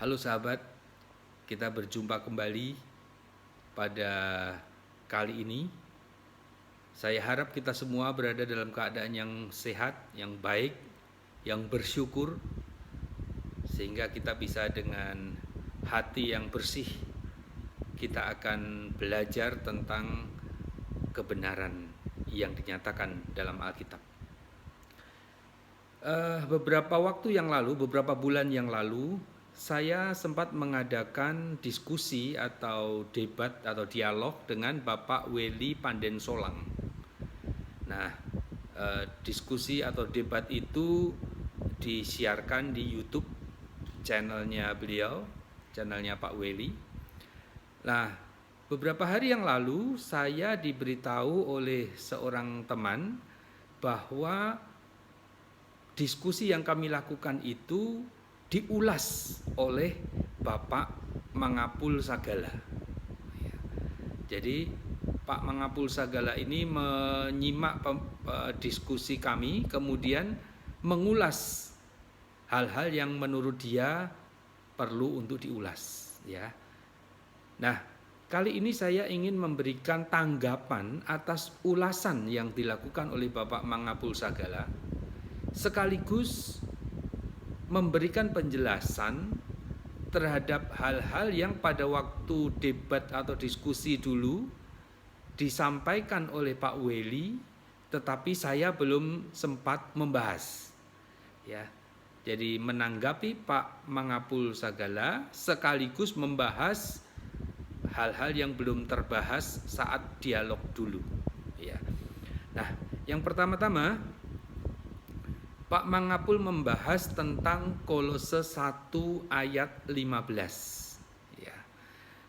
Halo sahabat, kita berjumpa kembali pada kali ini. Saya harap kita semua berada dalam keadaan yang sehat, yang baik, yang bersyukur, sehingga kita bisa dengan hati yang bersih, kita akan belajar tentang kebenaran yang dinyatakan dalam Alkitab. Beberapa bulan yang lalu, saya sempat mengadakan diskusi atau debat atau dialog dengan Bapak Welly Pandensolang. Nah, diskusi atau debat itu disiarkan di YouTube channelnya beliau, channelnya Pak Welly. Nah, beberapa hari yang lalu saya diberitahu oleh seorang teman bahwa diskusi yang kami lakukan itu diulas oleh Bapak Mangapul Sagala. Jadi Pak Mangapul Sagala ini menyimak diskusi kami, kemudian mengulas hal-hal yang menurut dia perlu untuk diulas. Ya. Nah, kali ini saya ingin memberikan tanggapan atas ulasan yang dilakukan oleh Bapak Mangapul Sagala, sekaligus memberikan penjelasan terhadap hal-hal yang pada waktu debat atau diskusi dulu disampaikan oleh Pak Welly, tetapi saya belum sempat membahas. Ya, jadi menanggapi Pak Mangapul Sagala sekaligus membahas hal-hal yang belum terbahas saat dialog dulu. Ya. Nah, yang pertama-tama Pak Mangapul membahas tentang Kolose 1 ayat 15. Ya.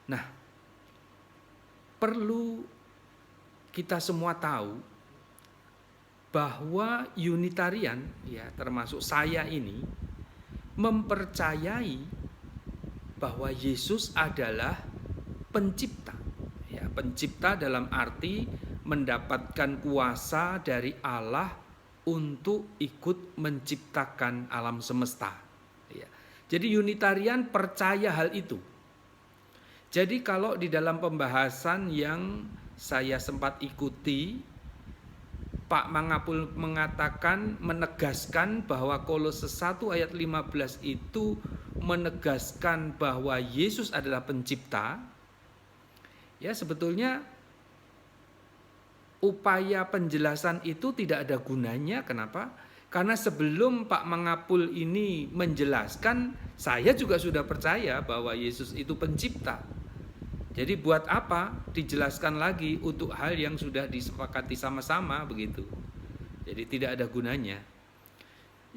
Nah, perlu kita semua tahu bahwa Unitarian, ya termasuk saya ini, mempercayai bahwa Yesus adalah pencipta. Ya, pencipta dalam arti mendapatkan kuasa dari Allah untuk ikut menciptakan alam semesta. Ya. Jadi Unitarian percaya hal itu. Jadi kalau di dalam pembahasan yang saya sempat ikuti, Pak Mangapul menegaskan bahwa Kolose 1 ayat 15 itu menegaskan bahwa Yesus adalah pencipta. Ya, sebetulnya upaya penjelasan itu tidak ada gunanya. Kenapa? Karena sebelum Pak Mangapul ini menjelaskan, saya juga sudah percaya bahwa Yesus itu pencipta. Jadi buat apa dijelaskan lagi untuk hal yang sudah disepakati sama-sama begitu. Jadi tidak ada gunanya.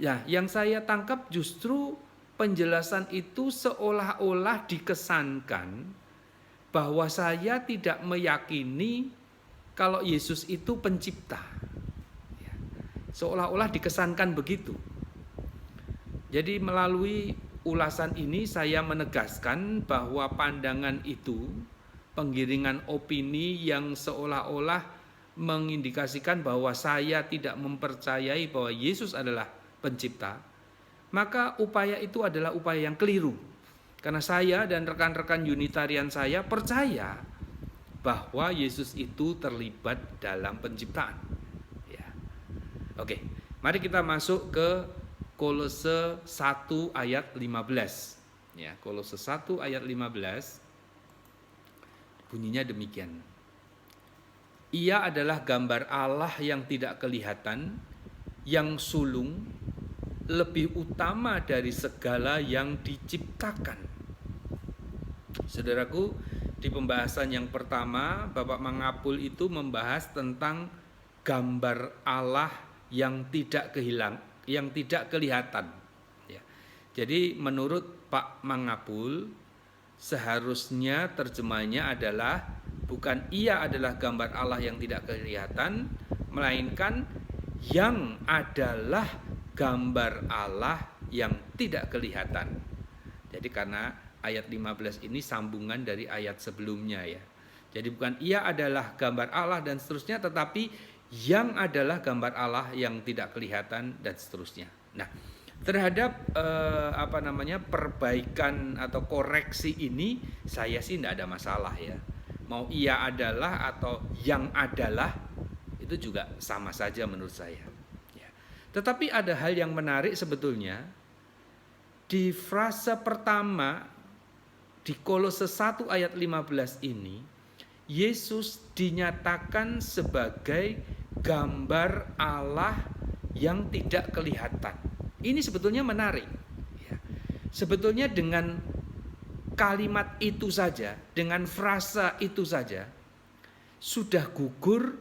Ya, yang saya tangkap justru penjelasan itu seolah-olah dikesankan bahwa saya tidak meyakini kalau Yesus itu pencipta. Seolah-olah dikesankan begitu. Jadi melalui ulasan ini saya menegaskan bahwa pandangan itu, penggiringan opini yang seolah-olah mengindikasikan bahwa saya tidak mempercayai bahwa Yesus adalah pencipta, maka upaya itu adalah upaya yang keliru. Karena saya dan rekan-rekan Unitarian saya percaya bahwa Yesus itu terlibat dalam penciptaan. Ya. Oke, mari kita masuk ke Kolose 1 ayat 15. Ya, Kolose 1 ayat 15 bunyinya demikian. Ia adalah gambar Allah yang tidak kelihatan, yang sulung, lebih utama dari segala yang diciptakan. Saudaraku, di pembahasan yang pertama, Bapak Mangapul itu membahas tentang gambar Allah yang tidak kelihatan. Ya. Jadi menurut Pak Mangapul, seharusnya terjemahnya adalah bukan ia adalah gambar Allah yang tidak kelihatan, melainkan yang adalah gambar Allah yang tidak kelihatan. Jadi karena ayat 15 ini sambungan dari ayat sebelumnya ya. Jadi bukan ia adalah gambar Allah dan seterusnya, tetapi yang adalah gambar Allah yang tidak kelihatan dan seterusnya. Nah, Terhadap perbaikan atau koreksi ini saya sih tidak ada masalah ya. Mau ia adalah atau yang adalah itu juga sama saja menurut saya. Ya. Tetapi ada hal yang menarik sebetulnya di frase pertama di Kolose 1 ayat 15 ini, Yesus dinyatakan sebagai gambar Allah yang tidak kelihatan. Ini sebetulnya menarik. Ya. Sebetulnya dengan kalimat itu saja, dengan frasa itu saja, sudah gugur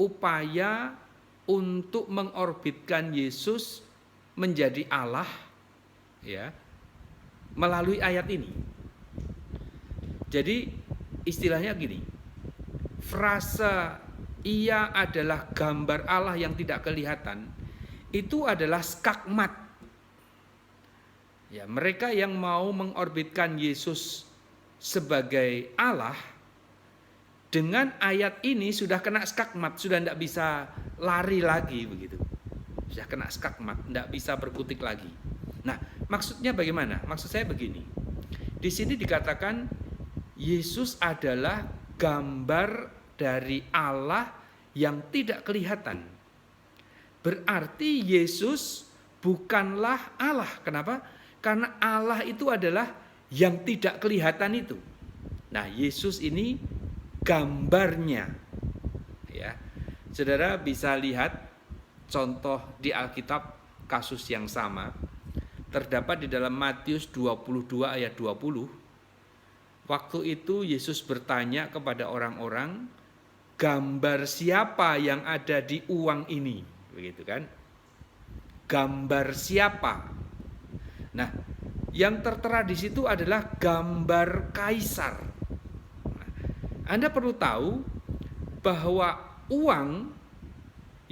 upaya untuk mengorbitkan Yesus menjadi Allah, ya, melalui ayat ini. Jadi istilahnya gini, frasa ia adalah gambar Allah yang tidak kelihatan, itu adalah skakmat. Ya, mereka yang mau mengorbitkan Yesus sebagai Allah, dengan ayat ini sudah kena skakmat, sudah tidak bisa lari lagi begitu. Sudah kena skakmat, tidak bisa berkutik lagi. Nah, maksudnya bagaimana? Maksud saya begini. Di sini dikatakan Yesus adalah gambar dari Allah yang tidak kelihatan. Berarti Yesus bukanlah Allah. Kenapa? Karena Allah itu adalah yang tidak kelihatan itu. Nah, Yesus ini gambarnya. Ya. Saudara bisa lihat contoh di Alkitab kasus yang sama. Terdapat di dalam Matius 22 ayat 20. Waktu itu Yesus bertanya kepada orang-orang, gambar siapa yang ada di uang ini? Begitu kan? Gambar siapa? Nah, yang tertera di situ adalah gambar kaisar. Nah, Anda perlu tahu bahwa uang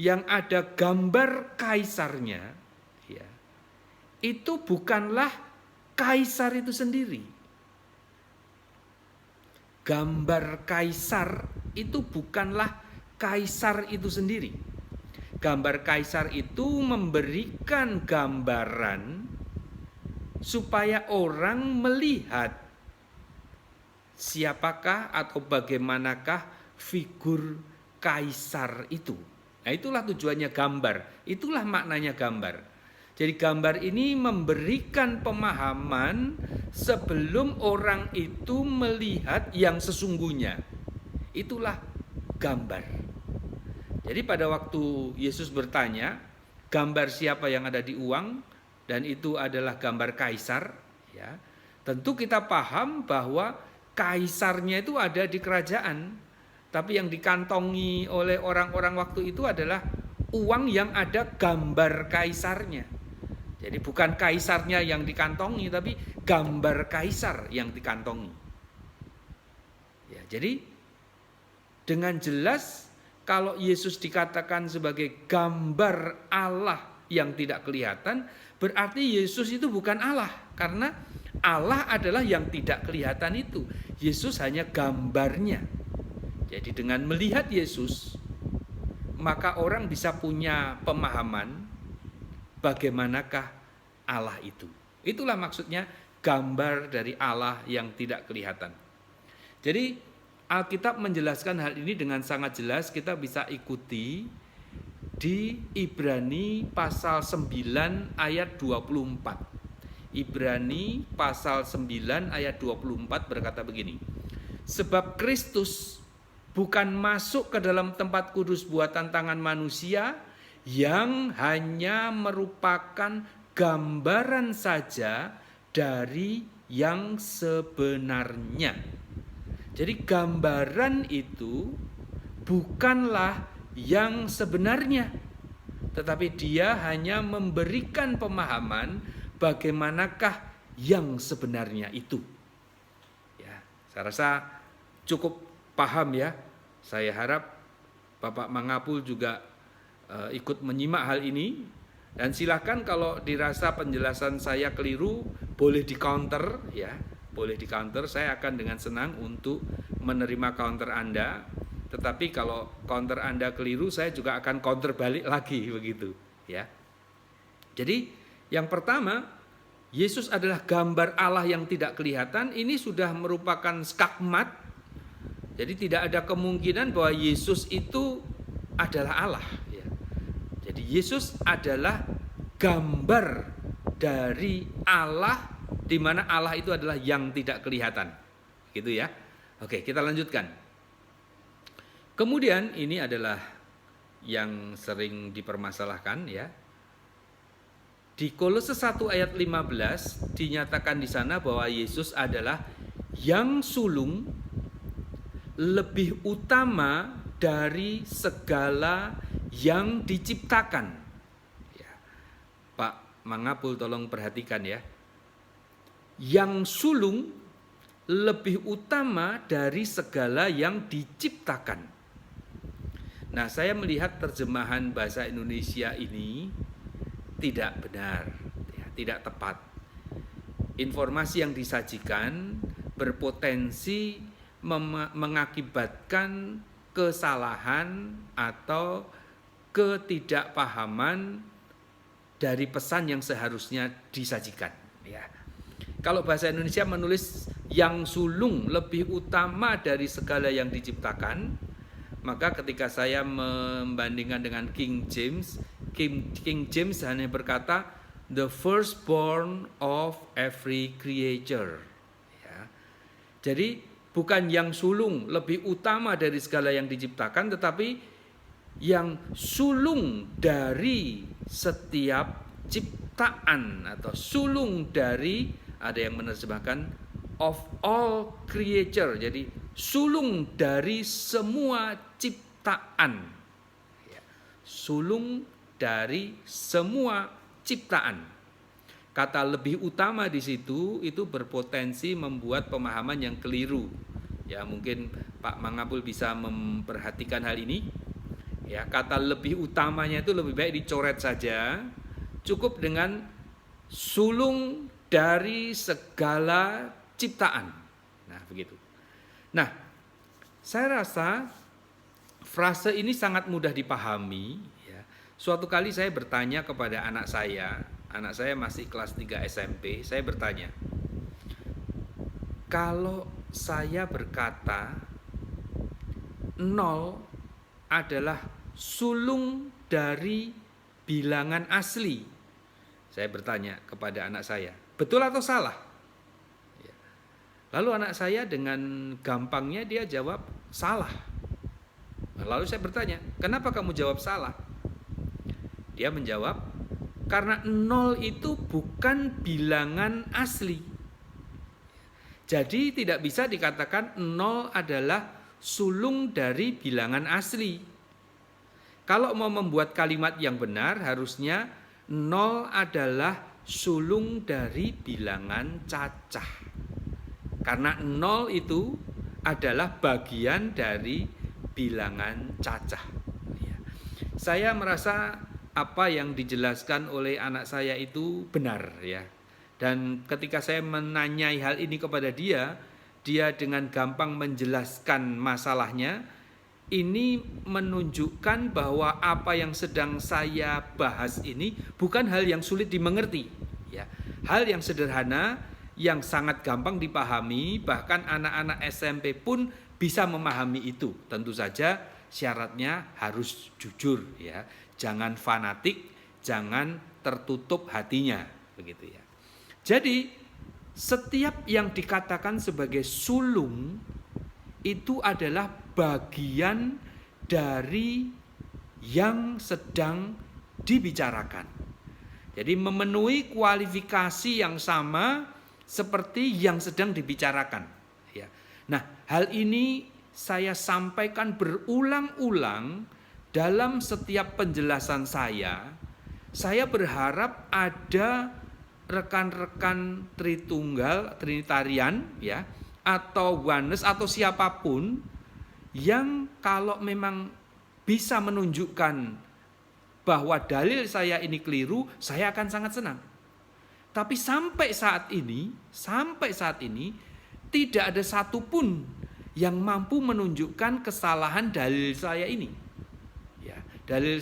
yang ada gambar kaisarnya, ya, itu bukanlah kaisar itu sendiri. Gambar kaisar itu bukanlah kaisar itu sendiri. Gambar kaisar itu memberikan gambaran supaya orang melihat siapakah atau bagaimanakah figur kaisar itu. Nah, itulah tujuannya gambar, itulah maknanya gambar. Jadi gambar ini memberikan pemahaman sebelum orang itu melihat yang sesungguhnya. Itulah gambar. Jadi pada waktu Yesus bertanya, gambar siapa yang ada di uang? Dan itu adalah gambar kaisar, ya. Tentu kita paham bahwa kaisarnya itu ada di kerajaan, tapi yang dikantongi oleh orang-orang waktu itu adalah uang yang ada gambar kaisarnya. Jadi bukan kaisarnya yang dikantongi, tapi gambar kaisar yang dikantongi. Ya, jadi dengan jelas kalau Yesus dikatakan sebagai gambar Allah yang tidak kelihatan, berarti Yesus itu bukan Allah, karena Allah adalah yang tidak kelihatan itu. Yesus hanya gambarnya. Jadi dengan melihat Yesus, maka orang bisa punya pemahaman bagaimanakah Allah itu. Itulah maksudnya gambar dari Allah yang tidak kelihatan. Jadi Alkitab menjelaskan hal ini dengan sangat jelas, kita bisa ikuti di Ibrani pasal 9 ayat 24. Ibrani pasal 9 ayat 24 berkata begini. Sebab Kristus bukan masuk ke dalam tempat kudus buatan tangan manusia yang hanya merupakan gambaran saja dari yang sebenarnya. Jadi gambaran itu bukanlah yang sebenarnya, tetapi dia hanya memberikan pemahaman bagaimanakah yang sebenarnya itu. Ya, saya rasa cukup paham ya. Saya harap Bapak Mangapul juga ikut menyimak hal ini, dan silakan kalau dirasa penjelasan saya keliru boleh di counter ya, boleh di counter. Saya akan dengan senang untuk menerima counter Anda. Tetapi kalau counter Anda keliru, saya juga akan counter balik lagi begitu, ya. Jadi Yang pertama, Yesus adalah gambar Allah yang tidak kelihatan. Ini sudah merupakan skakmat. Jadi tidak ada kemungkinan bahwa Yesus itu adalah Allah. Ya. Jadi Yesus adalah gambar dari Allah, di mana Allah itu adalah yang tidak kelihatan. Gitu ya. Oke, kita lanjutkan. Kemudian ini adalah yang sering dipermasalahkan ya. Di Kolose 1 ayat 15 dinyatakan di sana bahwa Yesus adalah yang sulung lebih utama dari segala yang diciptakan. Ya. Pak Mangapul tolong perhatikan ya. Yang sulung lebih utama dari segala yang diciptakan. Nah, saya melihat terjemahan bahasa Indonesia ini tidak benar, ya, tidak tepat. Informasi yang disajikan berpotensi mengakibatkan kesalahan atau ketidakpahaman dari pesan yang seharusnya disajikan. Ya. Kalau bahasa Indonesia menulis yang sulung lebih utama dari segala yang diciptakan, maka ketika saya membandingkan dengan King James hanya berkata the firstborn of every creature. Ya. Jadi bukan yang sulung lebih utama dari segala yang diciptakan, tetapi yang sulung dari setiap ciptaan, atau sulung dari, ada yang menerjemahkan of all creature. Jadi sulung dari semua ciptaan. Ya. Sulung dari semua ciptaan. Kata lebih utama di situ itu berpotensi membuat pemahaman yang keliru. Ya, mungkin Pak Mangapul bisa memperhatikan hal ini. Ya, kata lebih utamanya itu lebih baik dicoret saja. Cukup dengan sulung dari segala ciptaan. Nah, begitu. Nah, saya rasa frase ini sangat mudah dipahami. Suatu kali saya bertanya kepada anak saya masih kelas 3 SMP, saya bertanya, kalau saya berkata 0 adalah sulung dari bilangan asli, saya bertanya kepada anak saya, betul atau salah? Lalu anak saya dengan gampangnya dia jawab salah. Lalu saya bertanya, kenapa kamu jawab salah? Dia menjawab, karena 0 itu bukan bilangan asli. Jadi tidak bisa dikatakan 0 adalah sulung dari bilangan asli. Kalau mau membuat kalimat yang benar, harusnya 0 adalah sulung dari bilangan cacah. Karena 0 itu adalah bagian dari bilangan cacah. Saya merasa apa yang dijelaskan oleh anak saya itu benar ya. Dan ketika saya menanyai hal ini kepada dia dengan gampang menjelaskan masalahnya. Ini menunjukkan bahwa apa yang sedang saya bahas ini bukan hal yang sulit dimengerti ya. Hal yang sederhana, yang sangat gampang dipahami, bahkan anak-anak SMP pun bisa memahami itu. Tentu saja syaratnya harus jujur ya. Jangan fanatik, jangan tertutup hatinya, begitu ya. Jadi setiap yang dikatakan sebagai sulung itu adalah bagian dari yang sedang dibicarakan. Jadi memenuhi kualifikasi yang sama seperti yang sedang dibicarakan. Ya. Nah, hal ini saya sampaikan berulang-ulang dalam setiap penjelasan saya. Saya berharap ada rekan-rekan Tritunggal, Trinitarian ya, atau Oneness atau siapapun yang kalau memang bisa menunjukkan bahwa dalil saya ini keliru, saya akan sangat senang. Tapi sampai saat ini tidak ada satupun yang mampu menunjukkan kesalahan dalil saya ini. Ya, dalil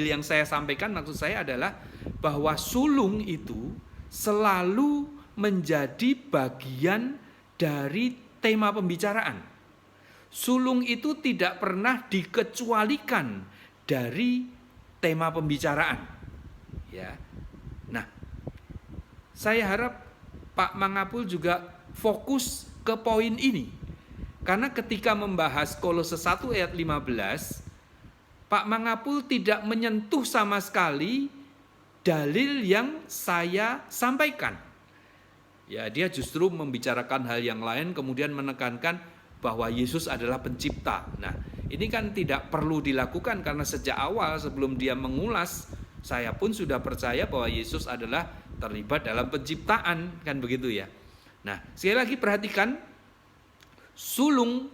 yang saya sampaikan maksud saya adalah bahwa sulung itu selalu menjadi bagian dari tema pembicaraan. Sulung itu tidak pernah dikecualikan dari tema pembicaraan. Ya. Nah, saya harap Pak Mangapul juga fokus ke poin ini. Karena ketika membahas Kolose 1 ayat 15, Pak Mangapul tidak menyentuh sama sekali dalil yang saya sampaikan. Ya, dia justru membicarakan hal yang lain, kemudian menekankan bahwa Yesus adalah pencipta. Nah, ini kan tidak perlu dilakukan karena sejak awal sebelum dia mengulas, saya pun sudah percaya bahwa Yesus adalah terlibat dalam penciptaan, kan begitu ya. Nah, sekali lagi perhatikan, sulung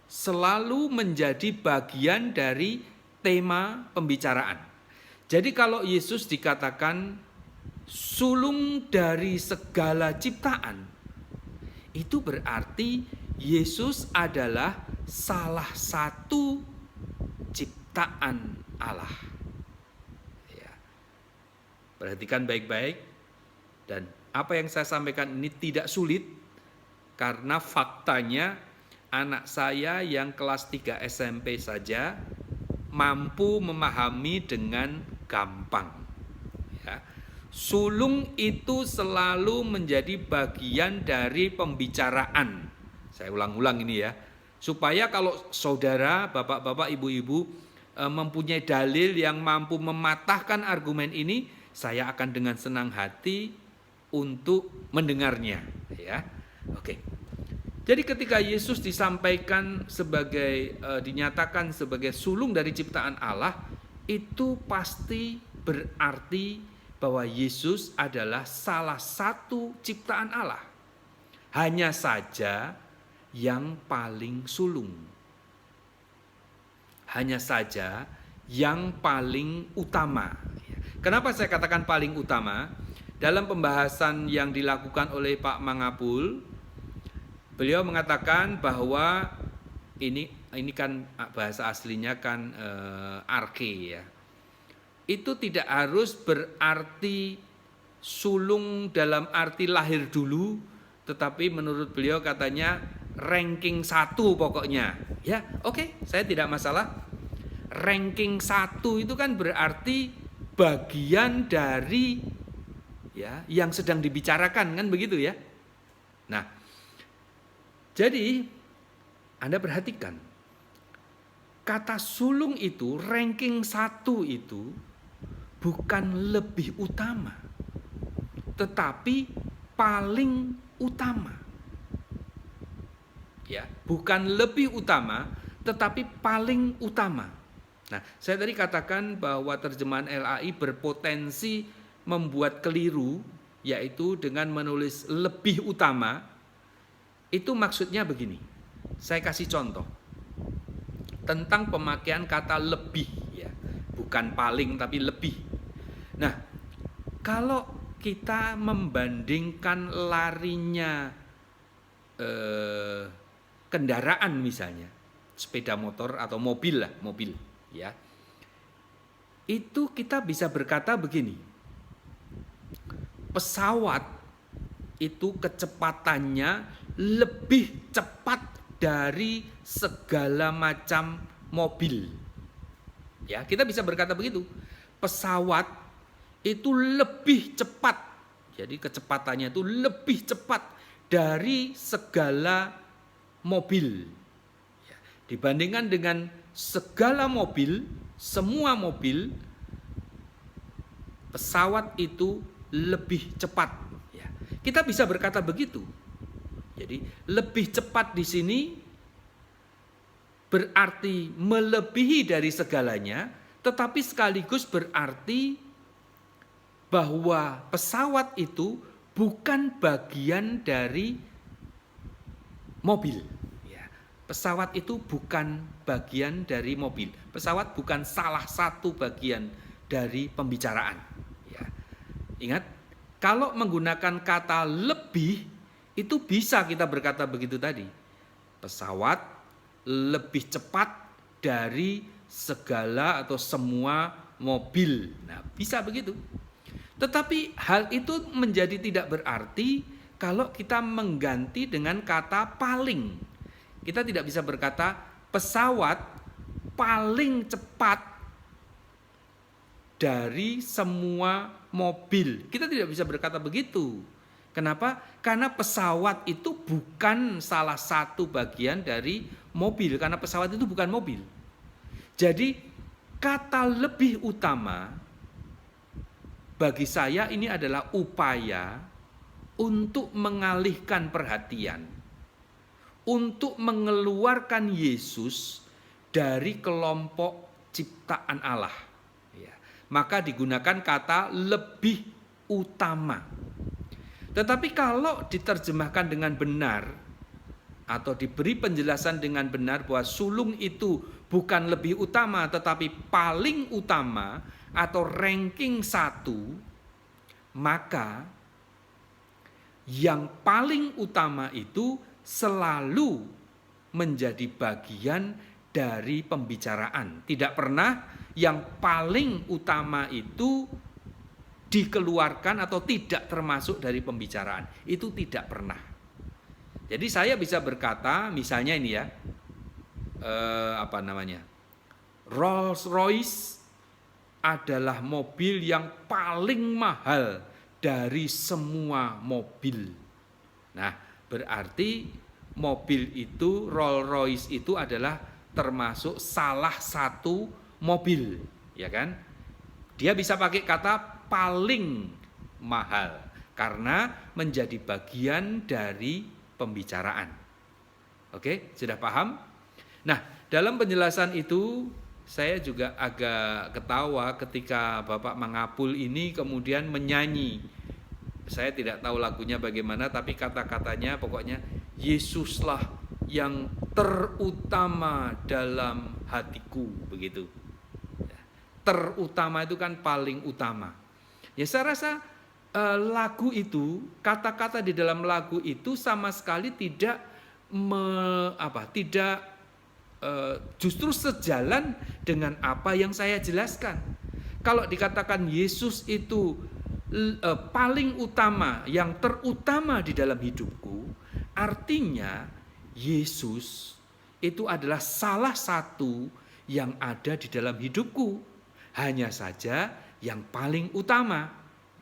selalu menjadi bagian dari tema pembicaraan. Jadi kalau Yesus dikatakan sulung dari segala ciptaan, itu berarti Yesus adalah salah satu ciptaan Allah. Ya. Perhatikan baik-baik, dan apa yang saya sampaikan ini tidak sulit karena faktanya anak saya yang kelas 3 SMP saja mampu memahami dengan gampang. Ya. Sulung itu selalu menjadi bagian dari pembicaraan. Saya ulang-ulang ini ya, supaya kalau saudara, bapak-bapak, ibu-ibu mempunyai dalil yang mampu mematahkan argumen ini, saya akan dengan senang hati untuk mendengarnya. Ya, oke. Jadi ketika Yesus disampaikan sebagai dinyatakan sebagai sulung dari ciptaan Allah, itu pasti berarti bahwa Yesus adalah salah satu ciptaan Allah. Hanya saja yang paling sulung. Hanya saja yang paling utama. Kenapa saya katakan paling utama? Dalam pembahasan yang dilakukan oleh Pak Mangapul, beliau mengatakan bahwa ini kan bahasa aslinya kan arke ya. Itu tidak harus berarti sulung dalam arti lahir dulu, tetapi menurut beliau katanya ranking 1 pokoknya. Ya, oke, saya tidak masalah. Ranking 1 itu kan berarti bagian dari ya yang sedang dibicarakan, kan begitu ya. Nah, jadi Anda perhatikan, kata sulung itu, ranking 1 itu bukan lebih utama, tetapi paling utama. Ya, bukan lebih utama, tetapi paling utama. Nah, saya tadi katakan bahwa terjemahan LAI berpotensi membuat keliru, yaitu dengan menulis lebih utama. Itu maksudnya begini. Saya kasih contoh tentang pemakaian kata lebih, ya, bukan paling tapi lebih. Nah, kalau kita membandingkan larinya kendaraan misalnya, sepeda motor atau mobil lah, mobil ya. Itu kita bisa berkata begini. Pesawat itu kecepatannya lebih cepat dari segala macam mobil. Ya, kita bisa berkata begitu. Pesawat itu lebih cepat. Jadi kecepatannya itu lebih cepat dari segala mobil. Ya, dibandingkan dengan segala mobil, semua mobil, pesawat itu lebih cepat. Ya, kita bisa berkata begitu. Jadi lebih cepat di sini berarti melebihi dari segalanya, tetapi sekaligus berarti bahwa pesawat itu bukan bagian dari mobil. Ya, pesawat itu bukan bagian dari mobil. Pesawat bukan salah satu bagian dari pembicaraan. Ya. Ingat, kalau menggunakan kata lebih, itu bisa kita berkata begitu tadi. Pesawat lebih cepat dari segala atau semua mobil. Nah, bisa begitu. Tetapi hal itu menjadi tidak berarti kalau kita mengganti dengan kata paling. Kita tidak bisa berkata pesawat paling cepat dari semua mobil. Kita tidak bisa berkata begitu. Kenapa? Karena pesawat itu bukan salah satu bagian dari mobil. Karena pesawat itu bukan mobil. Jadi kata lebih utama bagi saya ini adalah upaya untuk mengalihkan perhatian, untuk mengeluarkan Yesus dari kelompok ciptaan Allah. Ya, maka digunakan kata lebih utama. Tetapi kalau diterjemahkan dengan benar atau diberi penjelasan dengan benar bahwa sulung itu bukan lebih utama tetapi paling utama atau ranking 1, maka yang paling utama itu selalu menjadi bagian dari pembicaraan. Tidak pernah yang paling utama itu dikeluarkan atau tidak termasuk dari pembicaraan. Itu tidak pernah. Jadi saya bisa berkata, misalnya ini ya, Rolls Royce adalah mobil yang paling mahal dari semua mobil. Nah, berarti mobil itu, Rolls Royce itu adalah termasuk salah satu mobil, ya kan? Dia bisa pakai kata paling mahal karena menjadi bagian dari pembicaraan. Oke, sudah paham? Nah, dalam penjelasan itu saya juga agak ketawa ketika Bapak Mangapul ini kemudian menyanyi. Saya tidak tahu lagunya bagaimana, tapi kata-katanya pokoknya Yesuslah yang terutama dalam hatiku, begitu. Terutama itu kan paling utama. Ya saya rasa lagu itu, kata-kata di dalam lagu itu sama sekali tidak justru sejalan dengan apa yang saya jelaskan. Kalau dikatakan Yesus itu paling utama, yang terutama di dalam hidupku, artinya Yesus itu adalah salah satu yang ada di dalam hidupku, hanya saja yang paling utama.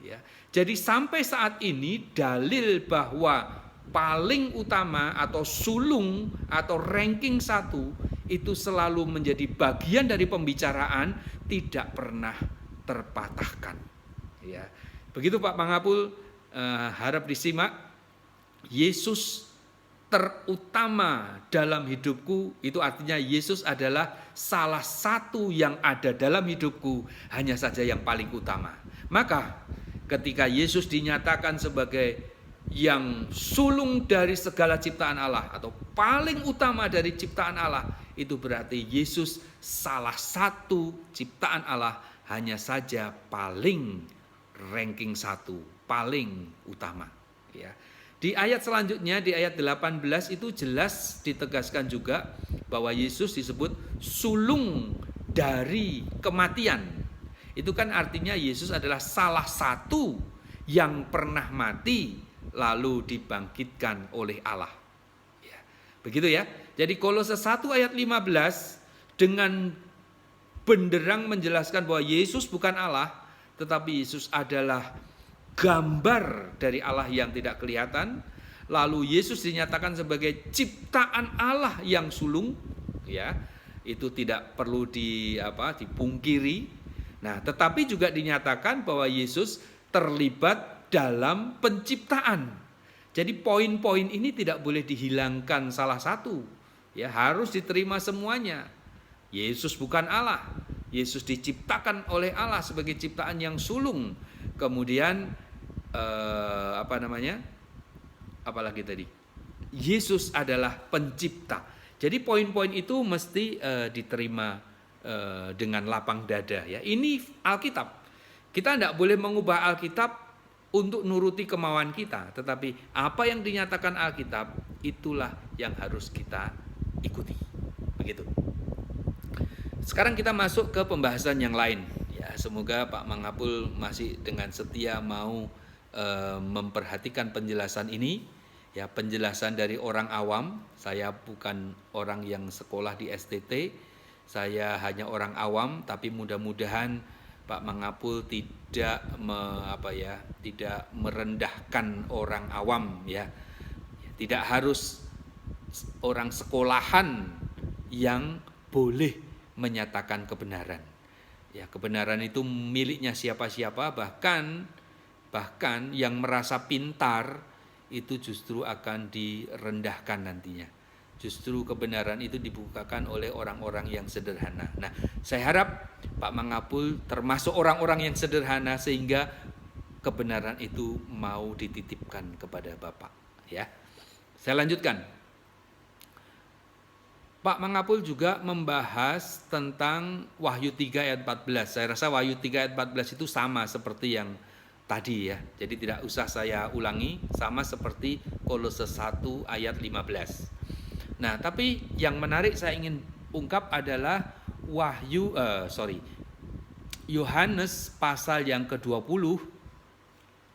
Ya. Jadi sampai saat ini dalil bahwa paling utama atau sulung atau ranking 1 itu selalu menjadi bagian dari pembicaraan, tidak pernah terpatahkan. Ya. Begitu Pak Mangapul, harap disimak. Yesus terutama dalam hidupku, itu artinya Yesus adalah salah satu yang ada dalam hidupku, hanya saja yang paling utama. Maka ketika Yesus dinyatakan sebagai yang sulung dari segala ciptaan Allah atau paling utama dari ciptaan Allah, itu berarti Yesus salah satu ciptaan Allah, hanya saja paling ranking 1, paling utama. Ya. Di ayat selanjutnya, di ayat 18 itu jelas ditegaskan juga bahwa Yesus disebut sulung dari kematian. Itu kan artinya Yesus adalah salah satu yang pernah mati lalu dibangkitkan oleh Allah. Ya. Begitu ya. Jadi Kolose 1 ayat 15 dengan benderang menjelaskan bahwa Yesus bukan Allah, tetapi Yesus adalah gambar dari Allah yang tidak kelihatan. Lalu Yesus dinyatakan sebagai ciptaan Allah yang sulung, ya. Itu tidak perlu dipungkiri. Nah, tetapi juga dinyatakan bahwa Yesus terlibat dalam penciptaan. Jadi poin-poin ini tidak boleh dihilangkan salah satu. Ya, harus diterima semuanya. Yesus bukan Allah. Yesus diciptakan oleh Allah sebagai ciptaan yang sulung. Kemudian apalagi tadi? Yesus adalah pencipta. Jadi poin-poin itu mesti diterima dengan lapang dada, ya. Ini Alkitab. Kita tidak boleh mengubah Alkitab untuk nuruti kemauan kita, tetapi apa yang dinyatakan Alkitab itulah yang harus kita ikuti. Begitu. Sekarang kita masuk ke pembahasan yang lain, ya. Ya, semoga Pak Mangapul masih dengan setia mau memperhatikan penjelasan ini. Ya, penjelasan dari orang awam. Saya bukan orang yang sekolah di STT. Saya hanya orang awam, tapi mudah-mudahan Pak Mangapul tidak merendahkan orang awam, ya. Tidak harus orang sekolahan yang boleh menyatakan kebenaran. Ya, kebenaran itu miliknya siapa-siapa, bahkan yang merasa pintar itu justru akan direndahkan nantinya. Justru kebenaran itu dibukakan oleh orang-orang yang sederhana. Nah, saya harap Pak Mangapul termasuk orang-orang yang sederhana sehingga kebenaran itu mau dititipkan kepada Bapak, ya. Saya lanjutkan. Pak Mangapul juga membahas tentang Wahyu 3 ayat 14. Saya rasa Wahyu 3 ayat 14 itu sama seperti yang tadi, ya. Jadi tidak usah saya ulangi, sama seperti Kolose 1 ayat 15. Nah, tapi yang menarik saya ingin ungkap adalah Yohanes pasal yang ke-20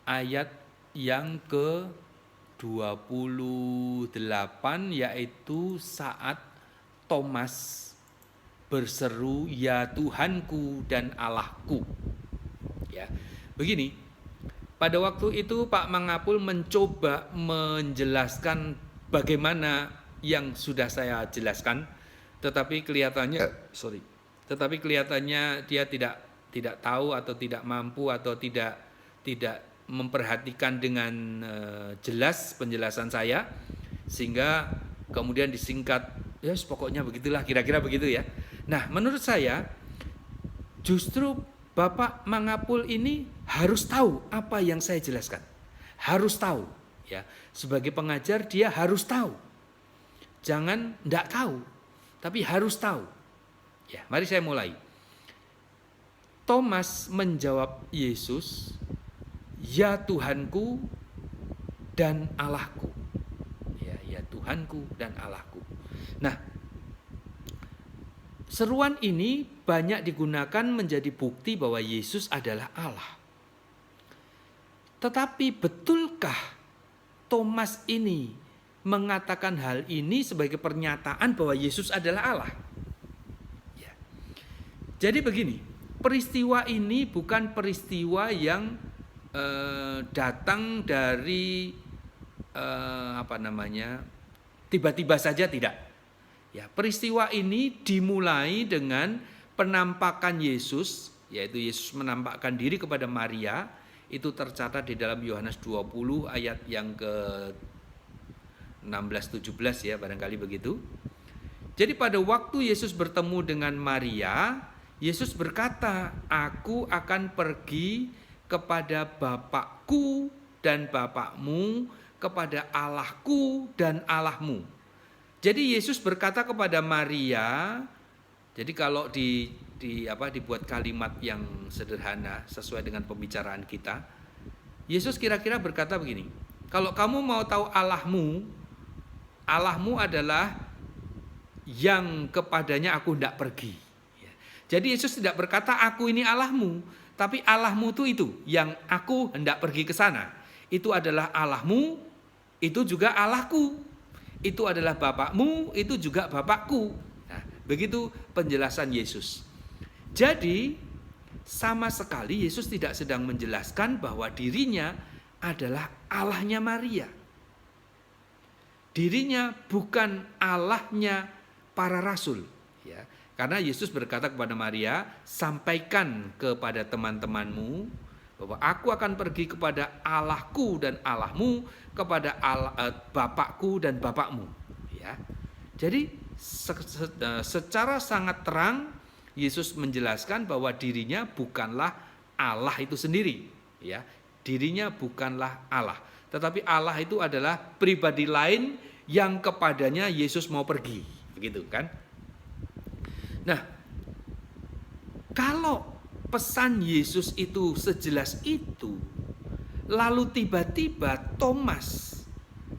ayat yang ke-28, yaitu saat Thomas berseru, "Ya Tuhanku dan Allahku." Ya, begini. Pada waktu itu Pak Mangapul mencoba menjelaskan bagaimana yang sudah saya jelaskan, tetapi kelihatannya dia tidak tahu atau tidak mampu atau tidak memperhatikan dengan jelas penjelasan saya, sehingga kemudian disingkat, ya pokoknya begitulah, kira-kira begitu, ya. Nah, menurut saya justru Bapak Mangapul ini harus tahu apa yang saya jelaskan. Harus tahu, ya. Sebagai pengajar dia harus tahu. Jangan enggak tahu, tapi harus tahu. Ya, mari saya mulai. Thomas menjawab Yesus, "Ya Tuhanku dan Allahku." Ya Tuhanku dan Allahku. Nah, seruan ini banyak digunakan menjadi bukti bahwa Yesus adalah Allah. Tetapi betulkah Thomas ini mengatakan hal ini sebagai pernyataan bahwa Yesus adalah Allah? Ya. Jadi begini, peristiwa ini bukan peristiwa yang datang dari tiba-tiba saja, tidak. Ya, peristiwa ini dimulai dengan penampakan Yesus, yaitu Yesus menampakkan diri kepada Maria. Itu tercatat di dalam Yohanes 20 ayat yang ke-16-17, ya, barangkali begitu. Jadi pada waktu Yesus bertemu dengan Maria, Yesus berkata, "Aku akan pergi kepada Bapakku dan Bapakmu, kepada Allahku dan Allahmu." Jadi Yesus berkata kepada Maria, jadi kalau dibuat kalimat yang sederhana sesuai dengan pembicaraan kita, Yesus kira-kira berkata begini, "Kalau kamu mau tahu Allahmu adalah yang kepadanya aku hendak pergi." Jadi Yesus tidak berkata aku ini Allahmu, tapi Allahmu itu yang aku hendak pergi ke sana. Itu adalah Allahmu, itu juga Allahku. Itu adalah Bapakmu, itu juga Bapakku. Nah, begitu penjelasan Yesus. Jadi, sama sekali Yesus tidak sedang menjelaskan bahwa dirinya adalah Allahnya Maria. Dirinya bukan Allahnya para rasul. Ya, karena Yesus berkata kepada Maria, "Sampaikan kepada teman-temanmu bahwa aku akan pergi kepada Allahku dan Allahmu, kepada Bapakku dan Bapakmu." Ya. Jadi secara sangat terang Yesus menjelaskan bahwa dirinya bukanlah Allah itu sendiri, ya. Dirinya bukanlah Allah, tetapi Allah itu adalah pribadi lain yang kepadanya Yesus mau pergi, begitu kan? Nah, kalau pesan Yesus itu sejelas itu, lalu tiba-tiba Thomas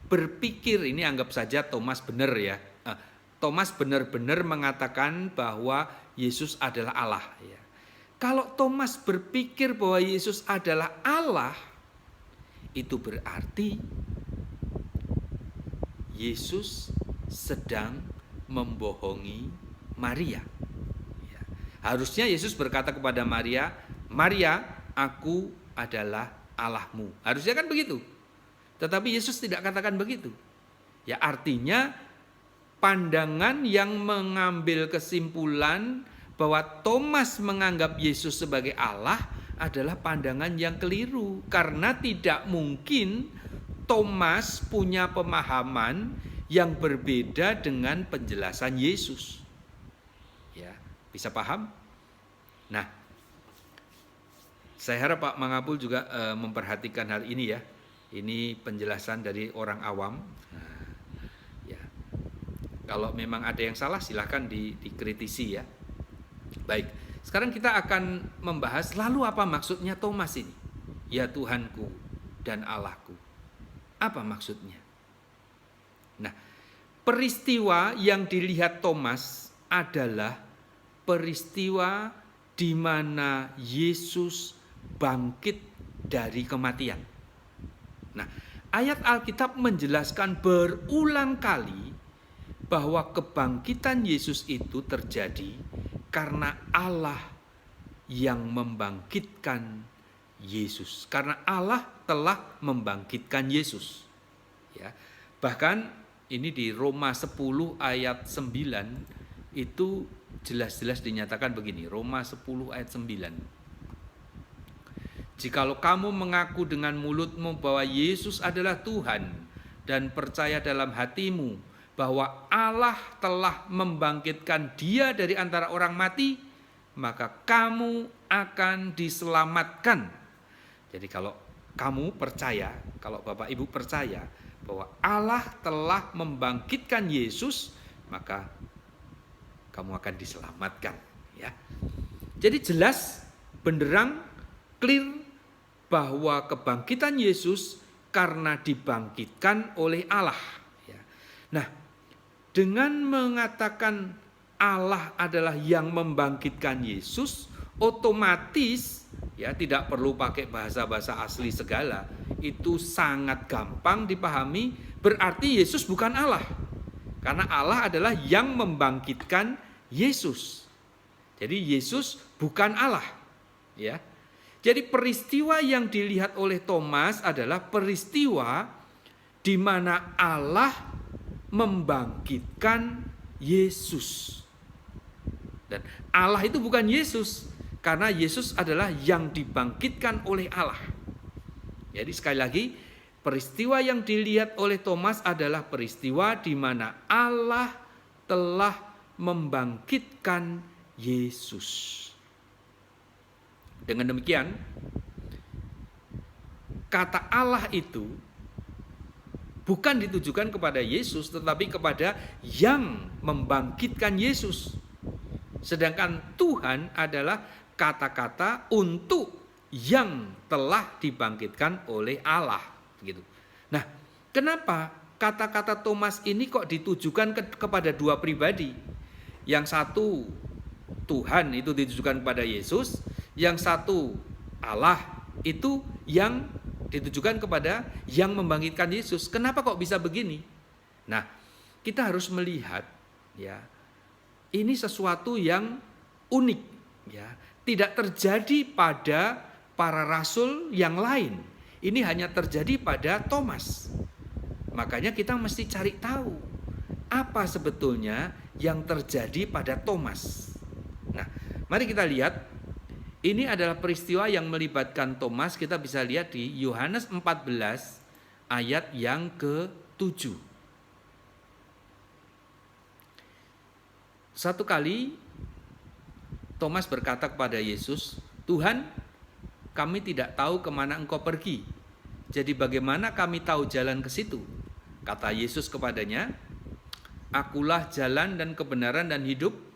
berpikir, ini anggap saja Thomas benar, ya. Thomas benar-benar mengatakan bahwa Yesus adalah Allah, ya. Kalau Thomas berpikir bahwa Yesus adalah Allah, itu berarti Yesus sedang membohongi Maria. Ya. Harusnya Yesus berkata kepada Maria, Maria, aku adalah Allahmu. Harusnya kan begitu. Tetapi Yesus tidak katakan begitu. Ya, artinya pandangan yang mengambil kesimpulan bahwa Thomas menganggap Yesus sebagai Allah adalah pandangan yang keliru. Karena tidak mungkin Thomas punya pemahaman yang berbeda dengan penjelasan Yesus. Ya, bisa paham? Nah, saya harap Pak Mangapul juga memperhatikan hal ini ya. Ini penjelasan dari orang awam. Nah, ya. Kalau memang ada yang salah silahkan dikritisi ya. Baik, sekarang kita akan membahas lalu apa maksudnya Thomas ini? Ya Tuhanku dan Allahku. Apa maksudnya? Nah, peristiwa yang dilihat Thomas adalah peristiwa di mana Yesus bangkit dari kematian. Nah, ayat Alkitab menjelaskan berulang kali bahwa kebangkitan Yesus itu terjadi karena Allah yang membangkitkan Yesus. Karena Allah telah membangkitkan Yesus. Ya. Bahkan ini di Roma 10 ayat 9 itu jelas-jelas dinyatakan begini. Roma 10 ayat 9. Jikalau kamu mengaku dengan mulutmu bahwa Yesus adalah Tuhan dan percaya dalam hatimu bahwa Allah telah membangkitkan Dia dari antara orang mati, maka kamu akan diselamatkan. Jadi kalau kamu percaya, kalau Bapak Ibu percaya bahwa Allah telah membangkitkan Yesus, maka kamu akan diselamatkan. Ya. Jadi jelas, benderang, clear bahwa kebangkitan Yesus karena dibangkitkan oleh Allah. Ya. Nah, dengan mengatakan Allah adalah yang membangkitkan Yesus, otomatis ya tidak perlu pakai bahasa-bahasa asli segala. Itu sangat gampang dipahami, berarti Yesus bukan Allah. Karena Allah adalah yang membangkitkan Yesus. Jadi Yesus bukan Allah, ya. Jadi peristiwa yang dilihat oleh Thomas adalah peristiwa di mana Allah membangkitkan Yesus. Dan Allah itu bukan Yesus, karena Yesus adalah yang dibangkitkan oleh Allah. Jadi sekali lagi, peristiwa yang dilihat oleh Thomas adalah peristiwa di mana Allah telah membangkitkan Yesus. Dengan demikian, kata Allah itu bukan ditujukan kepada Yesus, tetapi kepada yang membangkitkan Yesus. Sedangkan Tuhan adalah kata-kata untuk yang telah dibangkitkan oleh Allah. Gitu. Nah, kenapa kata-kata Thomas ini kok ditujukan kepada dua pribadi? Yang satu Tuhan itu ditujukan kepada Yesus, yang satu Allah itu yang ditujukan kepada yang membangkitkan Yesus. Kenapa kok bisa begini? Nah, kita harus melihat ya, ini sesuatu yang unik ya, tidak terjadi pada para rasul yang lain. Ini hanya terjadi pada Thomas. Makanya kita mesti cari tahu apa sebetulnya yang terjadi pada Thomas. Nah, mari kita lihat. Ini adalah peristiwa yang melibatkan Thomas. Kita bisa lihat di Yohanes 14 ayat yang ke-7. Satu kali Thomas berkata kepada Yesus, Tuhan, kami tidak tahu kemana engkau pergi. Jadi bagaimana kami tahu jalan ke situ? Kata Yesus kepadanya, akulah jalan dan kebenaran dan hidup.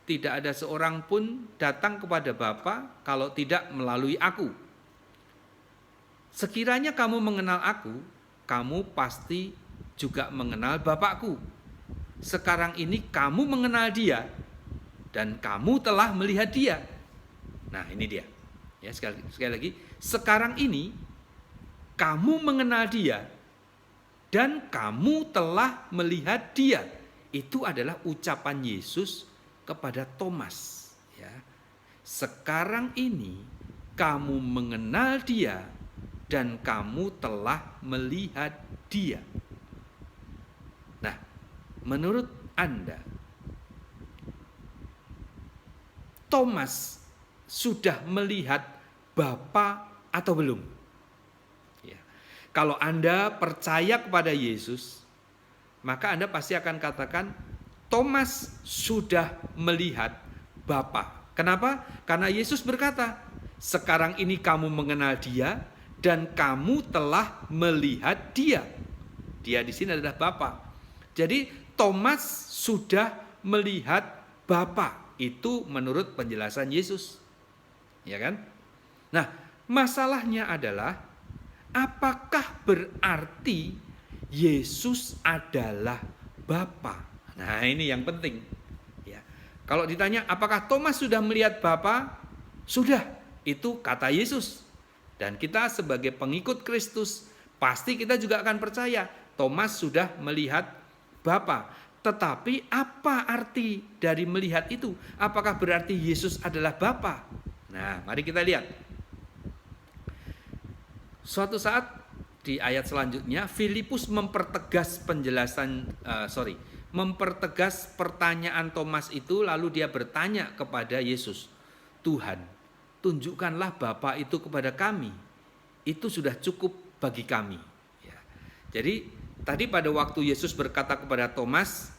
Tidak ada seorang pun datang kepada Bapa kalau tidak melalui aku. Sekiranya kamu mengenal aku, kamu pasti juga mengenal Bapakku. Sekarang ini kamu mengenal Dia dan kamu telah melihat Dia. Nah, ini dia. Ya, sekali lagi, sekarang ini kamu mengenal Dia dan kamu telah melihat Dia. Itu adalah ucapan Yesus kepada Thomas, ya. Sekarang ini kamu mengenal Dia dan kamu telah melihat Dia. Nah, menurut Anda, Thomas sudah melihat Bapa atau belum? Ya. Kalau Anda percaya kepada Yesus, maka Anda pasti akan katakan Thomas sudah melihat Bapa. Kenapa? Karena Yesus berkata, sekarang ini kamu mengenal Dia dan kamu telah melihat Dia. Dia di sini adalah Bapa. Jadi Thomas sudah melihat Bapa. Itu menurut penjelasan Yesus. Ya kan? Nah, masalahnya adalah apakah berarti Yesus adalah Bapa? Nah, ini yang penting. Ya. Kalau ditanya apakah Thomas sudah melihat Bapa? Sudah. Itu kata Yesus. Dan kita sebagai pengikut Kristus pasti kita juga akan percaya Thomas sudah melihat Bapa. Tetapi apa arti dari melihat itu? Apakah berarti Yesus adalah Bapa? Nah, mari kita lihat. Suatu saat di ayat selanjutnya, Filipus mempertegas mempertegas pertanyaan Thomas itu, lalu dia bertanya kepada Yesus, Tuhan, tunjukkanlah Bapa itu kepada kami. Itu sudah cukup bagi kami. Ya. Jadi tadi pada waktu Yesus berkata kepada Thomas,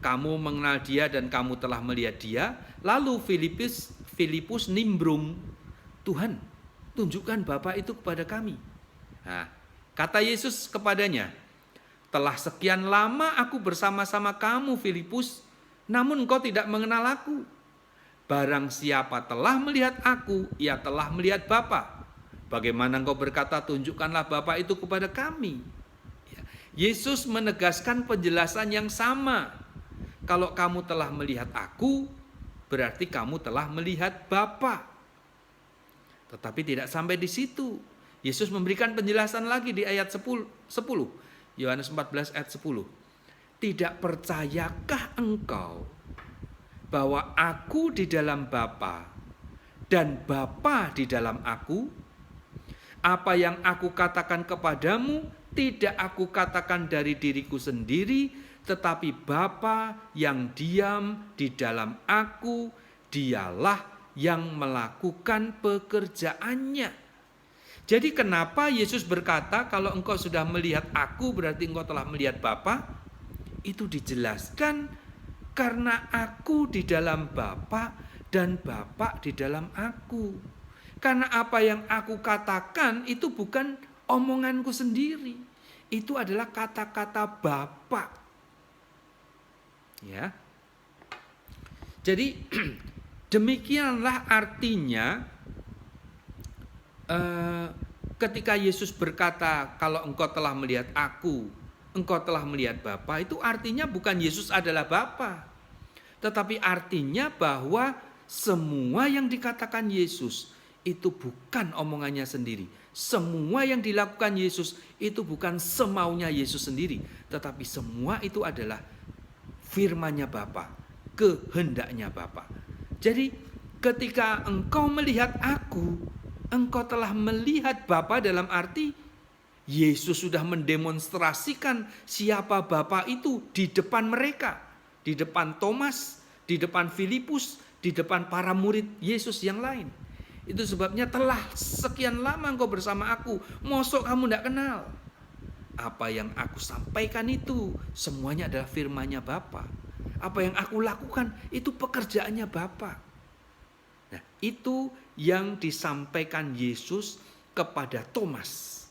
kamu mengenal Dia dan kamu telah melihat Dia. Lalu Filipus nimbrung, Tuhan, tunjukkan Bapa itu kepada kami. Nah, kata Yesus kepadanya, telah sekian lama aku bersama-sama kamu Filipus, namun engkau tidak mengenal aku. Barang siapa telah melihat aku, ia telah melihat Bapa. Bagaimana engkau berkata, tunjukkanlah Bapa itu kepada kami? Yesus menegaskan penjelasan yang sama. Kalau kamu telah melihat aku, berarti kamu telah melihat Bapa. Tetapi tidak sampai di situ. Yesus memberikan penjelasan lagi di ayat 10. Yohanes 14 ayat 10. Tidak percayakah engkau bahwa aku di dalam Bapa dan Bapa di dalam aku? Apa yang aku katakan kepadamu tidak aku katakan dari diriku sendiri, tetapi Bapa yang diam di dalam aku, dialah yang melakukan pekerjaannya. Jadi kenapa Yesus berkata kalau engkau sudah melihat aku berarti engkau telah melihat Bapa? Itu dijelaskan karena aku di dalam Bapa dan Bapa di dalam aku. Karena apa yang aku katakan itu bukan omonganku sendiri. Itu adalah kata-kata Bapa. Ya. Jadi demikianlah artinya ketika Yesus berkata kalau engkau telah melihat aku, engkau telah melihat Bapa, itu artinya bukan Yesus adalah Bapa. Tetapi artinya bahwa semua yang dikatakan Yesus itu bukan omongannya sendiri. Semua yang dilakukan Yesus itu bukan semaunya Yesus sendiri. Tetapi semua itu adalah firman-Nya Bapa, kehendaknya Bapa. Jadi ketika engkau melihat aku, engkau telah melihat Bapa dalam arti Yesus sudah mendemonstrasikan siapa Bapa itu di depan mereka. Di depan Thomas, di depan Filipus, di depan para murid Yesus yang lain. Itu sebabnya telah sekian lama engkau bersama aku, mosok kamu tidak kenal. Apa yang aku sampaikan itu semuanya adalah firman-Nya Bapa. Apa yang aku lakukan itu pekerjaannya Bapa. Nah, itu yang disampaikan Yesus kepada Thomas.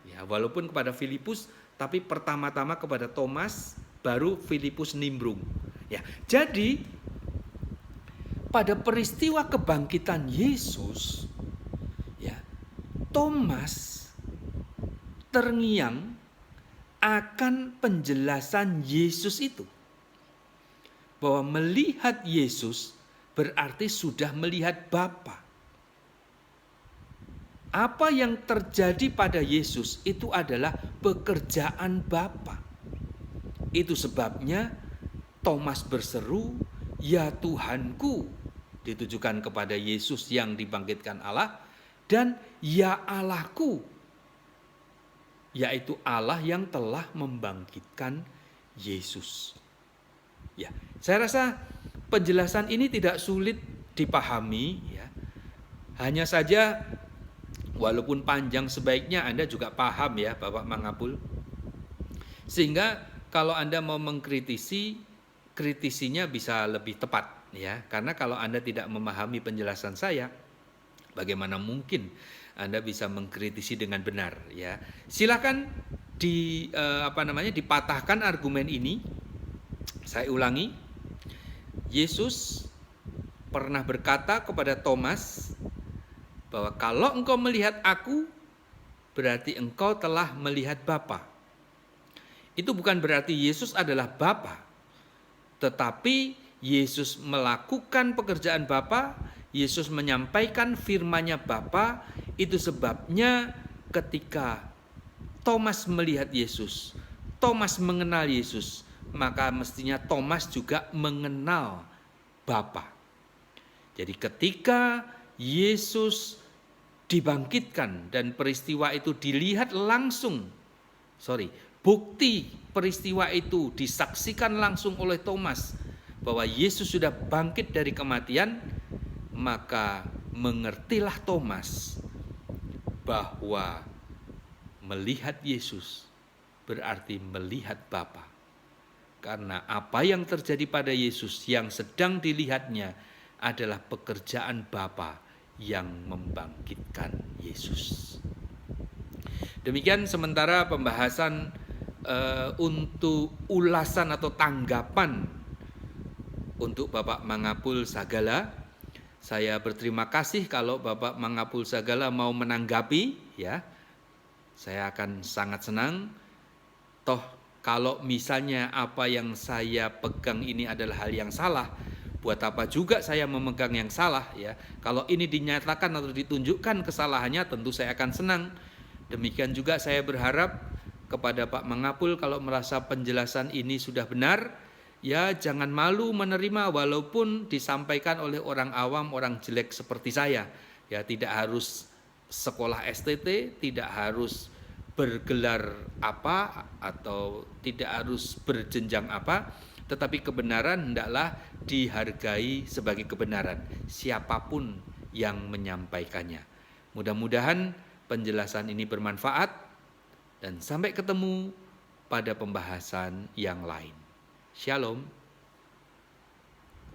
Ya, walaupun kepada Filipus, tapi pertama-tama kepada Thomas, baru Filipus nimbrung. Ya, jadi pada peristiwa kebangkitan Yesus, ya, Thomas terngiang akan penjelasan Yesus itu. Bahwa melihat Yesus berarti sudah melihat Bapa. Apa yang terjadi pada Yesus itu adalah pekerjaan Bapa. Itu sebabnya Thomas berseru, "Ya Tuhanku," ditujukan kepada Yesus yang dibangkitkan Allah, dan "Ya Allahku," yaitu Allah yang telah membangkitkan Yesus. Ya, saya rasa penjelasan ini tidak sulit dipahami, ya. Hanya saja walaupun panjang, sebaiknya Anda juga paham, ya Bapak Mangapul. Sehingga kalau Anda mau mengkritisi, kritisinya bisa lebih tepat, ya. Karena kalau Anda tidak memahami penjelasan saya, bagaimana mungkin Anda bisa mengkritisi dengan benar, ya. Silakan dipatahkan argumen ini. Saya ulangi. Yesus pernah berkata kepada Thomas bahwa kalau engkau melihat aku, berarti engkau telah melihat Bapa. Itu bukan berarti Yesus adalah Bapa, tetapi Yesus melakukan pekerjaan Bapa, Yesus menyampaikan firman-Nya Bapa. Itu sebabnya ketika Thomas melihat Yesus, Thomas mengenal Yesus, maka mestinya Thomas juga mengenal Bapa. Jadi ketika Yesus dibangkitkan dan peristiwa itu dilihat langsung, bukti peristiwa itu disaksikan langsung oleh Thomas bahwa Yesus sudah bangkit dari kematian, maka mengertilah Thomas bahwa melihat Yesus berarti melihat Bapa. Karena apa yang terjadi pada Yesus yang sedang dilihatnya adalah pekerjaan Bapa yang membangkitkan Yesus. Demikian sementara pembahasan untuk ulasan atau tanggapan untuk Bapak Mangapul Sagala. Saya berterima kasih kalau Bapak Mangapul Sagala mau menanggapi, ya. Saya akan sangat senang. Toh kalau misalnya apa yang saya pegang ini adalah hal yang salah, buat apa juga saya memegang yang salah, ya. Kalau ini dinyatakan atau ditunjukkan kesalahannya, tentu saya akan senang. Demikian juga saya berharap kepada Pak Mangapul, kalau merasa penjelasan ini sudah benar, ya jangan malu menerima walaupun disampaikan oleh orang awam, orang jelek seperti saya. Ya, tidak harus sekolah STT, tidak harus bergelar apa atau tidak harus berjenjang apa, tetapi kebenaran hendaklah dihargai sebagai kebenaran siapapun yang menyampaikannya. Mudah-mudahan penjelasan ini bermanfaat dan sampai ketemu pada pembahasan yang lain. Shalom.